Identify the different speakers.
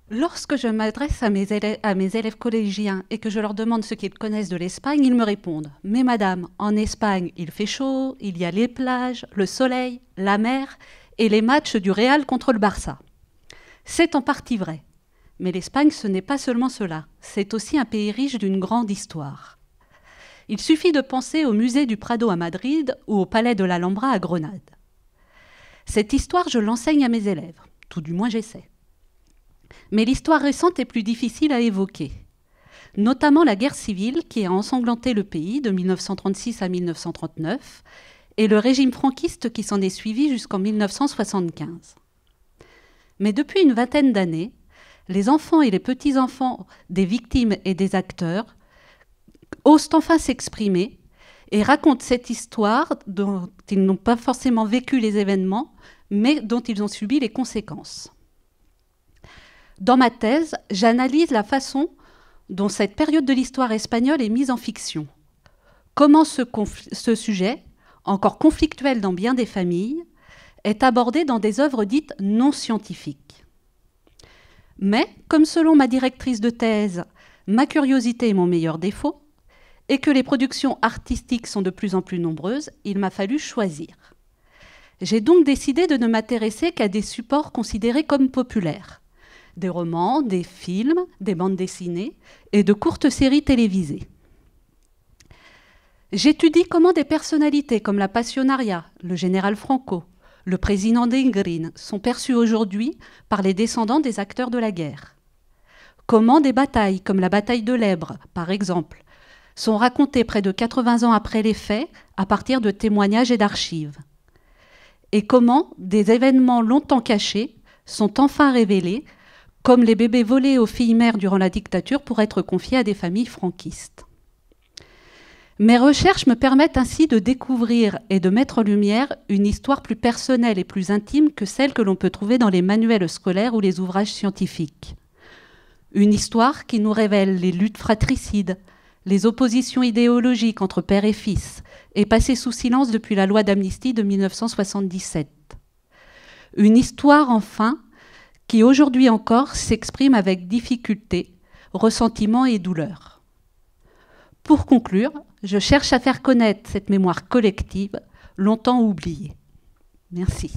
Speaker 1: Lorsque je m'adresse à mes élèves collégiens et que je leur demande ce qu'ils connaissent de l'Espagne, ils me répondent: Mais madame, en Espagne, il fait chaud, il y a les plages, le soleil, la mer et les matchs du Real contre le Barça. C'est en partie vrai. Mais l'Espagne, ce n'est pas seulement cela. C'est aussi un pays riche d'une grande histoire. Il suffit de penser au musée du Prado à Madrid ou au palais de l'Alhambra à Grenade. Cette histoire, je l'enseigne à mes élèves. Tout du moins, j'essaie. Mais l'histoire récente est plus difficile à évoquer, notamment la guerre civile qui a ensanglanté le pays de 1936 à 1939 et le régime franquiste qui s'en est suivi jusqu'en 1975. Mais depuis une vingtaine d'années, les enfants et les petits-enfants des victimes et des acteurs osent enfin s'exprimer et racontent cette histoire dont ils n'ont pas forcément vécu les événements, mais dont ils ont subi les conséquences. Dans ma thèse, j'analyse la façon dont cette période de l'histoire espagnole est mise en fiction. Comment ce sujet, encore conflictuel dans bien des familles, est abordé dans des œuvres dites non scientifiques. Mais, comme selon ma directrice de thèse, ma curiosité est mon meilleur défaut, et que les productions artistiques sont de plus en plus nombreuses, il m'a fallu choisir. J'ai donc décidé de ne m'intéresser qu'à des supports considérés comme populaires. Des romans, des films, des bandes dessinées et de courtes séries télévisées. J'étudie comment des personnalités comme la Pasionaria, le général Franco, le président Negrín sont perçus aujourd'hui par les descendants des acteurs de la guerre. Comment des batailles comme la bataille de l'Èbre, par exemple, sont racontées près de 80 ans après les faits à partir de témoignages et d'archives. Et comment des événements longtemps cachés sont enfin révélés, comme les bébés volés aux filles mères durant la dictature pour être confiés à des familles franquistes. Mes recherches me permettent ainsi de découvrir et de mettre en lumière une histoire plus personnelle et plus intime que celle que l'on peut trouver dans les manuels scolaires ou les ouvrages scientifiques. Une histoire qui nous révèle les luttes fratricides, les oppositions idéologiques entre père et fils, et passées sous silence depuis la loi d'amnistie de 1977. Une histoire, enfin, qui aujourd'hui encore s'exprime avec difficulté, ressentiment et douleur. Pour conclure, je cherche à faire connaître cette mémoire collective, longtemps oubliée. Merci.